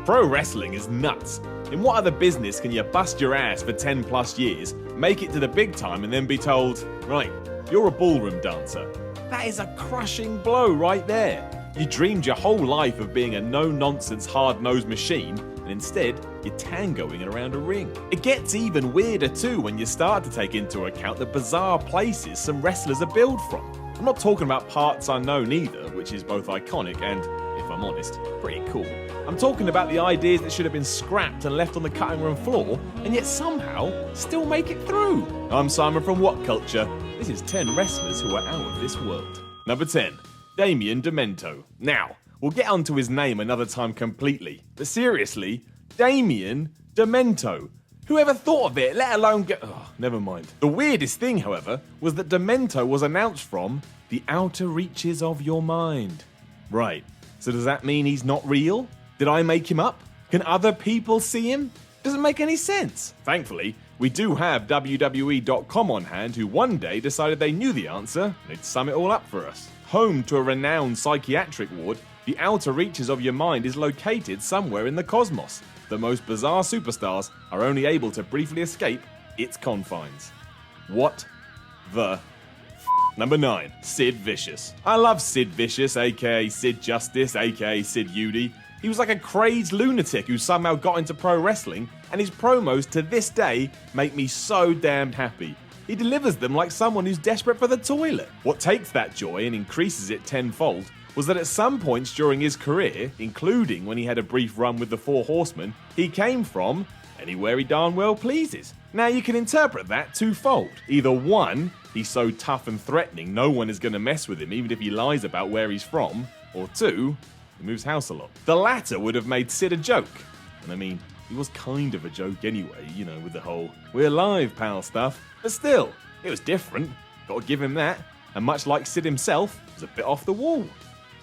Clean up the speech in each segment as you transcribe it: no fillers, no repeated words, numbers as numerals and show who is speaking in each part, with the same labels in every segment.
Speaker 1: Pro wrestling is nuts. In what other business can you bust your ass for 10 plus years, make it to the big time and then be told, right, you're a ballroom dancer? That is a crushing blow right there. You dreamed your whole life of being a no-nonsense, hard-nosed machine, and instead, you're tangoing around a ring. It gets even weirder too when you start to take into account the bizarre places some wrestlers are billed from. I'm not talking about parts unknown either, which is both iconic and, if I'm honest, pretty cool. I'm talking about the ideas that should have been scrapped and left on the cutting room floor, and yet somehow still make it through. I'm Simon from What Culture. This is 10 wrestlers who are out of this world. Number 10. DAMIEN DEMENTO. Now, we'll get onto his name another time completely, but seriously, DAMIEN DEMENTO. Whoever thought of it, let alone get... Oh, never mind. The weirdest thing, however, was that Demento was announced from the outer reaches of your mind. Right, so does that mean he's not real? Did I make him up? Can other people see him? Doesn't make any sense. Thankfully, we do have WWE.com on hand who one day decided they knew the answer and they'd sum it all up for us. Home to a renowned psychiatric ward, the outer reaches of your mind is located somewhere in the cosmos. The most bizarre superstars are only able to briefly escape its confines. What the f***? Number 9. Sid Vicious. I love Sid Vicious, aka Sid Justice, aka Sid Udy. He was like a crazed lunatic who somehow got into pro wrestling, and his promos to this day make me so damned happy. He delivers them like someone who's desperate for the toilet. What takes that joy and increases it tenfold was that at some points during his career, including when he had a brief run with the Four Horsemen, he came from anywhere he darn well pleases. Now you can interpret that twofold. Either one, he's so tough and threatening no one is going to mess with him even if he lies about where he's from, or two, he moves house a lot. The latter would have made Sid a joke. And I mean, he was kind of a joke anyway, you know, with the whole "we're live, pal" stuff. But still, it was different. Gotta give him that. And much like Sid himself, it was a bit off the wall.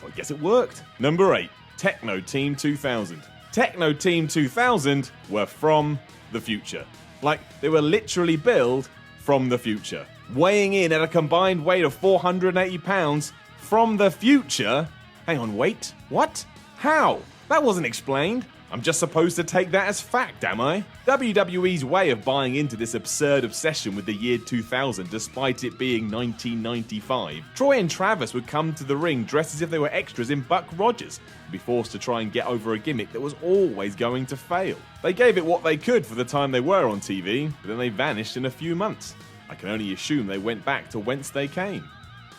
Speaker 1: So I guess it worked. Number 8. TEKNO Team 2000. TEKNO Team 2000 were from the future. Like, they were literally built from the future. Weighing in at a combined weight of 480 pounds from the future. Hang on, wait, what? How? That wasn't explained. I'm just supposed to take that as fact, am I? WWE's way of buying into this absurd obsession with the year 2000 despite it being 1995. Troy and Travis would come to the ring dressed as if they were extras in Buck Rogers and be forced to try and get over a gimmick that was always going to fail. They gave it what they could for the time they were on TV, but then they vanished in a few months. I can only assume they went back to whence they came.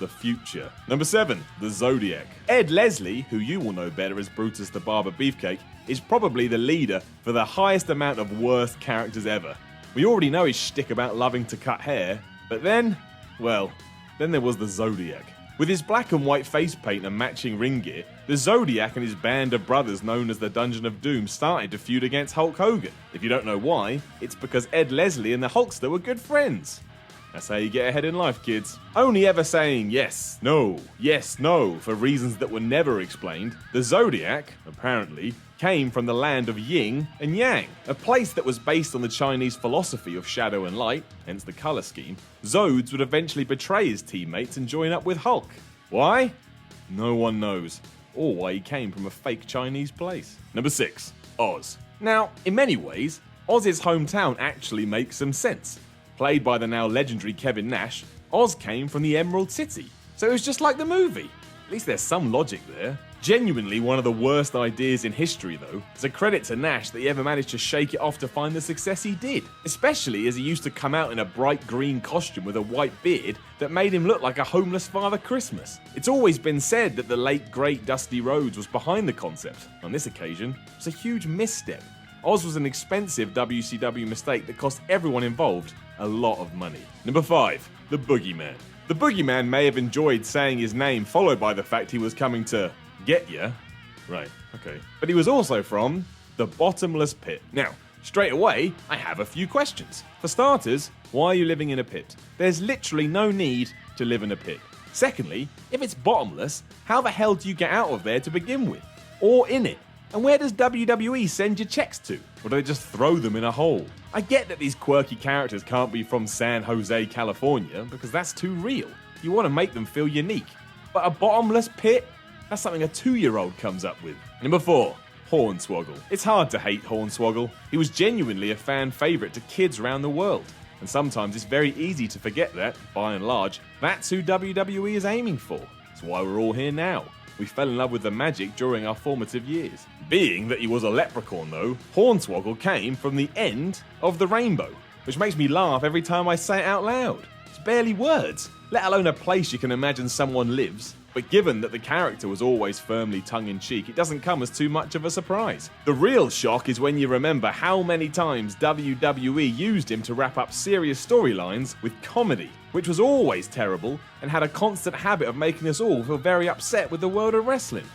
Speaker 1: The future. Number 7. The Zodiac. Ed Leslie, who you will know better as Brutus the Barber Beefcake, is probably the leader for the highest amount of worst characters ever. We already know his shtick about loving to cut hair, but then there was the Zodiac. With his black and white face paint and matching ring gear, the Zodiac and his band of brothers known as the Dungeon of Doom started to feud against Hulk Hogan. If you don't know why, it's because Ed Leslie and the Hulkster were good friends. That's how you get ahead in life, kids. Only ever saying yes, no for reasons that were never explained, the Zodiac, apparently, came from the land of Yin and Yang, a place that was based on the Chinese philosophy of shadow and light, hence the colour scheme. Zodes would eventually betray his teammates and join up with Hulk. Why? No one knows. Or why he came from a fake Chinese place. Number 6. Oz. Now, in many ways, Oz's hometown actually makes some sense. Played by the now legendary Kevin Nash, Oz came from the Emerald City. So it was just like the movie. At least there's some logic there. Genuinely one of the worst ideas in history though. It's a credit to Nash that he ever managed to shake it off to find the success he did. Especially as he used to come out in a bright green costume with a white beard that made him look like a homeless Father Christmas. It's always been said that the late great Dusty Rhodes was behind the concept. On this occasion, it was a huge misstep. Oz was an expensive WCW mistake that cost everyone involved a lot of money. Number 5. The Boogeyman. The Boogeyman may have enjoyed saying his name followed by the fact he was coming to get ya. Right, okay. But he was also from the bottomless pit. Now, straight away, I have a few questions. For starters, why are you living in a pit? There's literally no need to live in a pit. Secondly, if it's bottomless, how the hell do you get out of there to begin with? Or in it? And where does WWE send your checks to? Or do they just throw them in a hole? I get that these quirky characters can't be from San Jose, California, because that's too real. You want to make them feel unique. But a bottomless pit? That's something a 2-year-old comes up with. Number 4. Hornswoggle. It's hard to hate Hornswoggle. He was genuinely a fan favourite to kids around the world. And sometimes it's very easy to forget that, by and large, that's who WWE is aiming for. That's why we're all here now. We fell in love with the magic during our formative years. Being that he was a leprechaun though, Hornswoggle came from the end of the rainbow, which makes me laugh every time I say it out loud. It's barely words, let alone a place you can imagine someone lives. But given that the character was always firmly tongue-in-cheek, it doesn't come as too much of a surprise. The real shock is when you remember how many times WWE used him to wrap up serious storylines with comedy, which was always terrible and had a constant habit of making us all feel very upset with the world of wrestling.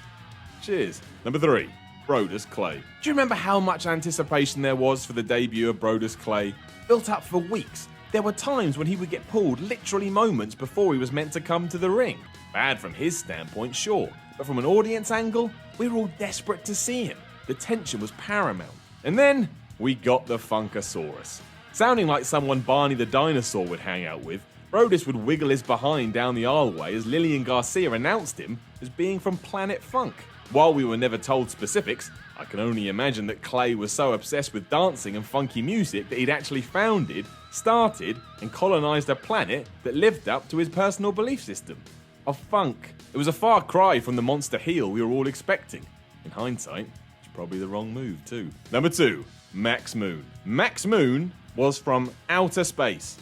Speaker 1: Cheers. Number 3. Brodus Clay. Do you remember how much anticipation there was for the debut of Brodus Clay? Built up for weeks. There were times when he would get pulled literally moments before he was meant to come to the ring. Bad from his standpoint, sure, but from an audience angle, we were all desperate to see him. The tension was paramount. And then, we got the Funkasaurus. Sounding like someone Barney the dinosaur would hang out with, Brodus would wiggle his behind down the aisleway as Lillian Garcia announced him as being from Planet Funk. While we were never told specifics, I can only imagine that Clay was so obsessed with dancing and funky music that he'd actually founded, started, and colonised a planet that lived up to his personal belief system. Of funk. It was a far cry from the monster heel we were all expecting. In hindsight, it's probably the wrong move too. Number 2. Max Moon. Max Moon was from outer space.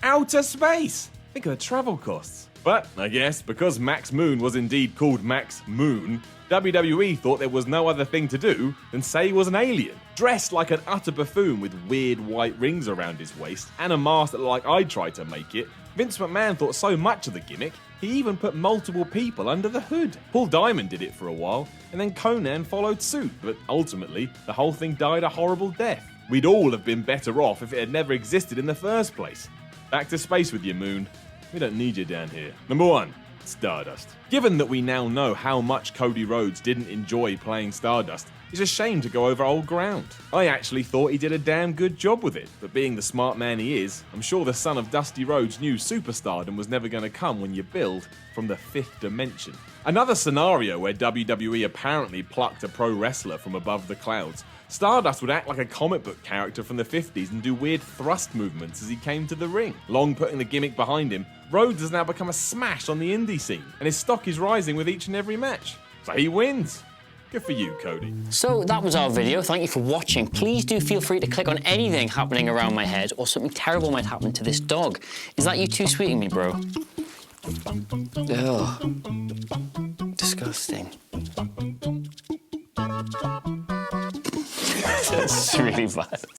Speaker 1: Outer space! Think of the travel costs. But I guess because Max Moon was indeed called Max Moon, WWE thought there was no other thing to do than say he was an alien, dressed like an utter buffoon with weird white rings around his waist and a mask that looked like I tried to make it. Vince McMahon thought so much of the gimmick, he even put multiple people under the hood. Paul Diamond did it for a while, and then Conan followed suit, but ultimately, the whole thing died a horrible death. We'd all have been better off if it had never existed in the first place. Back to space with you, Moon. We don't need you down here. Number 1. Stardust. Given that we now know how much Cody Rhodes didn't enjoy playing Stardust, it's a shame to go over old ground. I actually thought he did a damn good job with it, but being the smart man he is, I'm sure the son of Dusty Rhodes knew superstardom was never going to come when you build from the 5th dimension. Another scenario where WWE apparently plucked a pro wrestler from above the clouds. Stardust would act like a comic book character from the 50s and do weird thrust movements as he came to the ring. Long putting the gimmick behind him, Rhodes has now become a smash on the indie scene, and his stock is rising with each and every match. So he wins. Good for you, Cody.
Speaker 2: So that was our video. Thank you for watching. Please do feel free to click on anything happening around my head or something terrible might happen to this dog. Is that you too sweeting me, bro? Ugh. Disgusting. That's really bad.